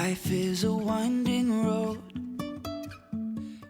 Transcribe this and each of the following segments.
Life is a winding road.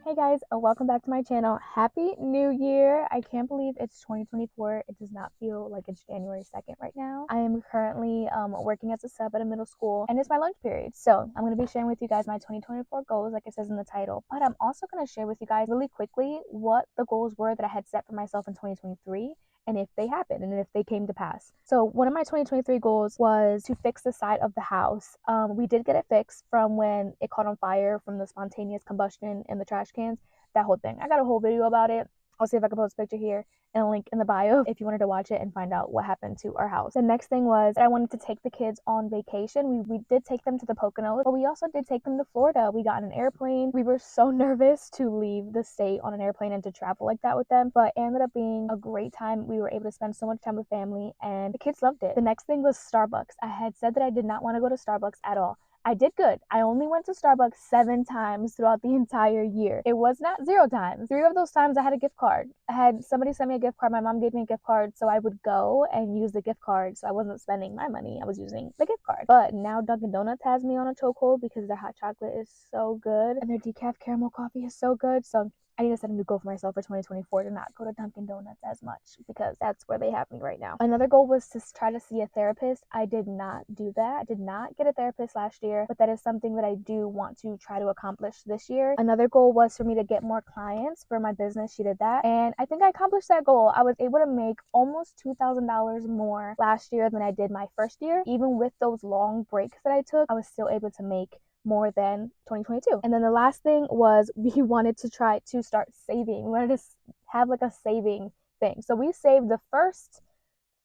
Hey guys, welcome back to my channel. Happy New Year! I can't believe it's 2024. It does not feel like it's January 2nd right now. I am currently working as a sub at a middle school and it's my lunch period. So I'm going to be sharing with you guys my 2024 goals like it says in the title. But I'm also going to share with you guys really quickly what the goals were that I had set for myself in 2023. And if they happened and if they came to pass. So one of my 2023 goals was to fix the side of the house. We did get it fixed from when it caught on fire from the spontaneous combustion in the trash cans, that whole thing. I got a whole video about it. I'll see if I can post a picture here and a link in the bio if you wanted to watch it and find out what happened to our house. The next thing was that I wanted to take the kids on vacation. We did take them to the Poconos, but we also did take them to Florida. We got in an airplane. We were so nervous to leave the state on an airplane and to travel like that with them, but it ended up being a great time. We were able to spend so much time with family and the kids loved it. The next thing was Starbucks. I had said that I did not want to go to Starbucks at all. I did good. I only went to Starbucks 7 times throughout the entire year. It was not 0 times. 3 of those times I had a gift card. I had somebody send me a gift card. My mom gave me a gift card, so I would go and use the gift card. So I wasn't spending my money. I was using the gift card. But now Dunkin' Donuts has me on a chokehold because their hot chocolate is so good and their decaf caramel coffee is so good. So I need to set a new goal for myself for 2024 to not go to Dunkin' Donuts as much because that's where they have me right now. Another goal was to try to see a therapist. I did not do that. I did not get a therapist last year, but that is something that I do want to try to accomplish this year. Another goal was for me to get more clients for my business. She did that. And I think I accomplished that goal. I was able to make almost $2,000 more last year than I did my first year. Even with those long breaks that I took, I was still able to make more than 2022. And then the last thing was we wanted to try to start saving. We wanted to have like a saving thing. So we saved the first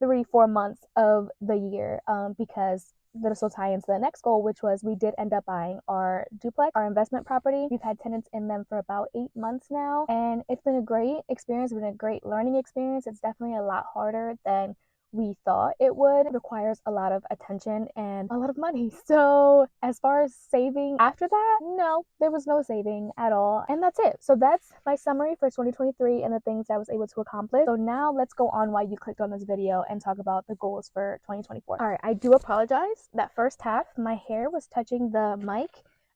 3-4 months of the year because this will tie into the next goal, which was we did end up buying our duplex, our investment property. We've had tenants in them for about 8 months now, and it's been a great experience. It's been a great learning experience. It's definitely a lot harder than we thought it would. It requires a lot of attention and a lot of money. So as far as saving after that, no, there was no saving at all. And that's it. So that's my summary for 2023 and the things I was able to accomplish. So now let's go on why you clicked on this video and talk about the goals for 2024. All right, I do apologize. That first half, my hair was touching the mic.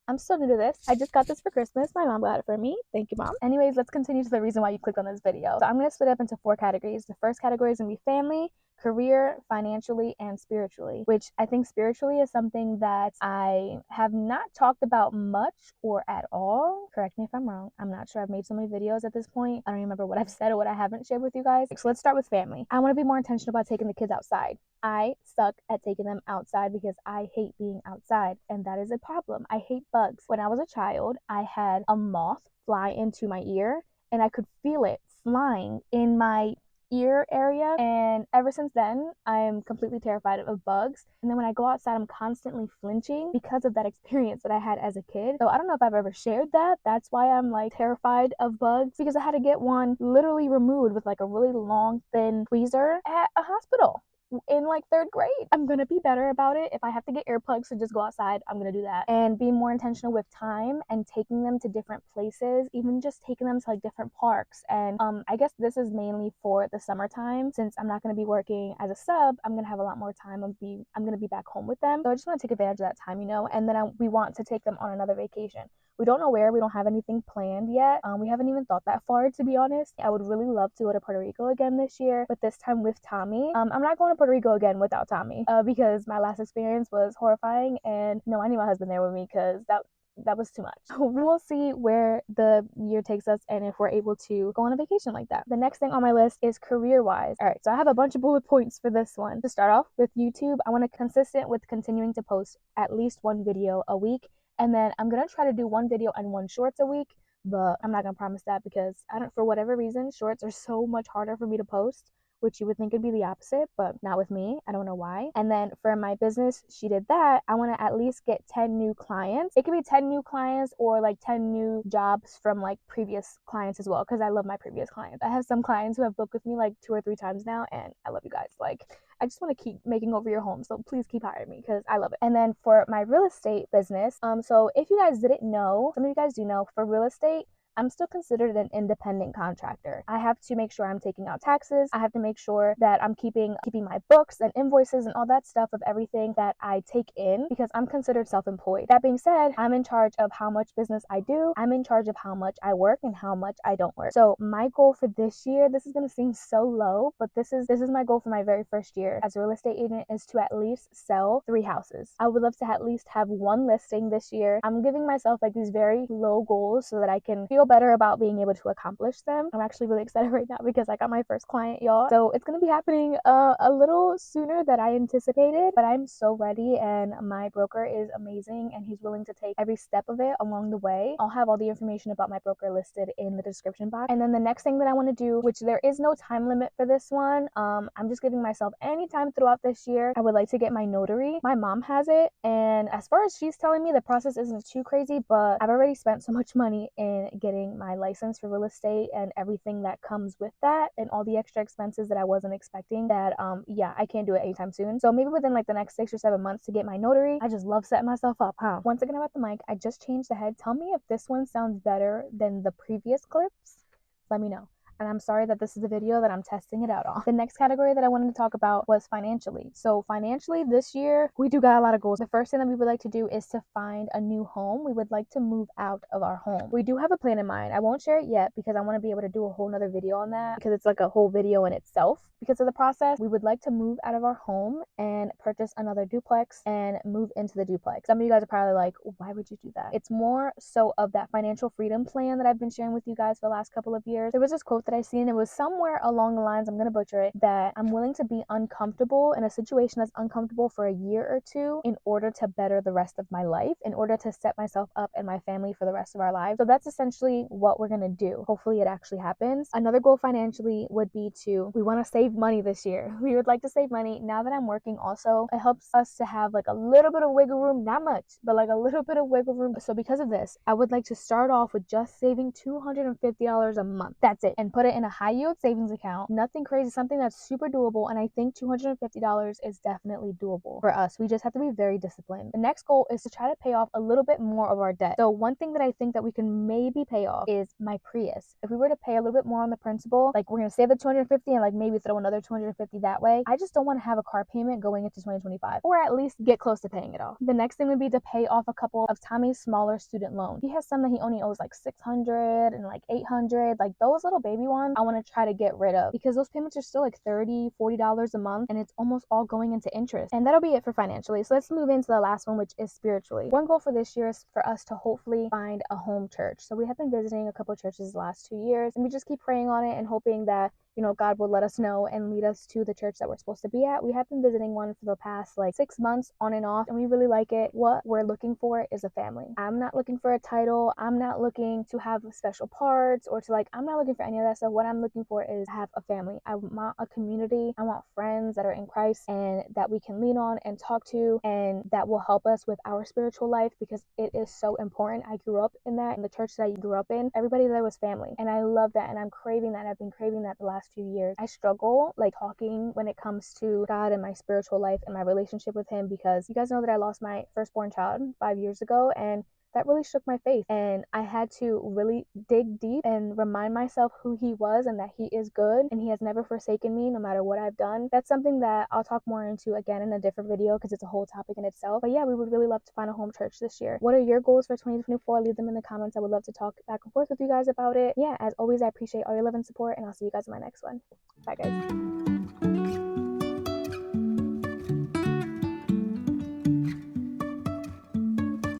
I'm still new to this. I just got this for Christmas. My mom got it for me. Thank you, Mom. Anyways, let's continue to the reason why you clicked on this video. So I'm going to split up into 4 categories. The first category is going to be family, career, financially, and spiritually, which I think spiritually is something that I have not talked about much or at all. Correct me if I'm wrong. I'm not sure. I've made so many videos at this point. I don't remember what I've said or what I haven't shared with you guys. So let's start with family. I want to be more intentional about taking the kids outside. I suck at taking them outside because I hate being outside, and that is a problem. I hate bugs. When I was a child, I had a moth fly into my ear, and I could feel it flying in my ear area, and ever since then I'm completely terrified of bugs. And then when I go outside, I'm constantly flinching because of that experience that I had as a kid. So I don't know if I've ever shared that. That's why I'm like terrified of bugs, because I had to get one literally removed with like a really long thin tweezer at a hospital in like 3rd grade. I'm gonna be better about it. If I have to get earplugs to just go outside, I'm gonna do that and be more intentional with time and taking them to different places, even just taking them to like different parks. And I guess this is mainly for the summertime. Since I'm not gonna be working as a sub, I'm gonna have a lot more time. I'm gonna be back home with them, so I just want to take advantage of that time, you know. And then we want to take them on another vacation. We don't know where. We don't have anything planned yet. We haven't even thought that far, to be honest. I would really love to go to Puerto Rico again this year, but this time with Tommy. I'm not going to Puerto Rico again without Tommy because my last experience was horrifying, and no, I need my husband there with me because that was too much. We'll see where the year takes us and if we're able to go on a vacation like that. The next thing on my list is career-wise. All right, so I have a bunch of bullet points for this one. To start off with YouTube, I want to consistent with continuing to post at least 1 video a week. And then I'm going to try to do 1 video and 1 shorts a week, but I'm not going to promise that because for whatever reason, shorts are so much harder for me to post, which you would think would be the opposite, but not with me. I don't know why. And then for my business, she did that. I want to at least get 10 new clients. It could be 10 new clients or like 10 new jobs from like previous clients as well, because I love my previous clients. I have some clients who have booked with me like 2 or 3 times now, and I love you guys. Like, I just want to keep making over your home, so please keep hiring me because I love it. And then for my real estate business, so if you guys didn't know, some of you guys do know, for real estate, I'm still considered an independent contractor. I have to make sure I'm taking out taxes. I have to make sure that I'm keeping my books and invoices and all that stuff of everything that I take in, because I'm considered self-employed. That being said, I'm in charge of how much business I do. I'm in charge of how much I work and how much I don't work. So my goal for this year, this is going to seem so low, but this is my goal for my very first year as a real estate agent, is to at least sell 3 houses. I would love to at least have 1 listing this year. I'm giving myself like these very low goals so that I can feel better about being able to accomplish them. I'm actually really excited right now because I got my first client, y'all. So it's going to be happening a little sooner than I anticipated, but I'm so ready, and my broker is amazing and he's willing to take every step of it along the way. I'll have all the information about my broker listed in the description box. And then the next thing that I want to do, which there is no time limit for this one, I'm just giving myself any time throughout this year. I would like to get my notary. My mom has it, and as far as she's telling me, the process isn't too crazy, but I've already spent so much money in getting my license for real estate and everything that comes with that and all the extra expenses that I wasn't expecting, that yeah, I can't do it anytime soon. So maybe within like the next 6 or 7 months to get my notary. I just love setting myself up, huh? Once again, I'm at the mic. I just changed the head. Tell me if this one sounds better than the previous clips. Let me know. And I'm sorry that this is a video that I'm testing it out on. The next category that I wanted to talk about was financially. So financially this year, we do got a lot of goals. The first thing that we would like to do is to find a new home. We would like to move out of our home. We do have a plan in mind. I won't share it yet because I want to be able to do a whole nother video on that, because it's like a whole video in itself because of the process. We would like to move out of our home and purchase another duplex and move into the duplex. Some of you guys are probably like, why would you do that? It's more so of that financial freedom plan that I've been sharing with you guys for the last couple of years. There was this quote that I seen. It was somewhere along the lines, I'm going to butcher it, that I'm willing to be uncomfortable in a situation that's uncomfortable for a year or two in order to better the rest of my life, in order to set myself up and my family for the rest of our lives. So that's essentially what we're going to do. Hopefully it actually happens. Another goal financially would be we want to save money this year. We would like to save money. Now that I'm working also, it helps us to have like a little bit of wiggle room, not much, but like a little bit of wiggle room. So because of this, I would like to start off with just saving $250 a month. That's it. And put it in a high yield savings account. Nothing crazy, something that's super doable. And I think $250 is definitely doable for us. We just have to be very disciplined. The next goal is to try to pay off a little bit more of our debt. So one thing that I think that we can maybe pay off is my Prius. If we were to pay a little bit more on the principal, like we're going to save the $250 and like maybe throw another $250 that way. I just don't want to have a car payment going into 2025, or at least get close to paying it off. The next thing would be to pay off a couple of Tommy's smaller student loans. He has some that he only owes like $600 and like $800. Like those little baby ones, I want to try to get rid of because those payments are still like $30-$40 a month, and it's almost all going into interest. And that'll be it for financially. So let's move into the last one, which is spiritually. One goal for this year is for us to hopefully find a home church. So we have been visiting a couple of churches the last 2 years, and we just keep praying on it and hoping that God will let us know and lead us to the church that we're supposed to be at. We have been visiting one for the past like 6 months on and off, and we really like it. What we're looking for is a family. I'm not looking for a title. I'm not looking to have special parts or I'm not looking for any of that stuff. What I'm looking for is have a family. I want a community. I want friends that are in Christ and that we can lean on and talk to, and that will help us with our spiritual life, because it is so important. I grew up in that, in the church that I grew up in. Everybody there was family, and I love that, and I'm craving that. I've been craving that the last few years. I struggle talking when it comes to God and my spiritual life and my relationship with him, because you guys know that I lost my firstborn child 5 years ago, and that really shook my faith, and I had to really dig deep and remind myself who he was and that he is good and he has never forsaken me no matter what I've done. That's something that I'll talk more into again in a different video because it's a whole topic in itself. But yeah, we would really love to find a home church this year. What are your goals for 2024? Leave them in the comments. I would love to talk back and forth with you guys about it. Yeah, as always, I appreciate all your love and support, and I'll see you guys in my next one. Bye guys.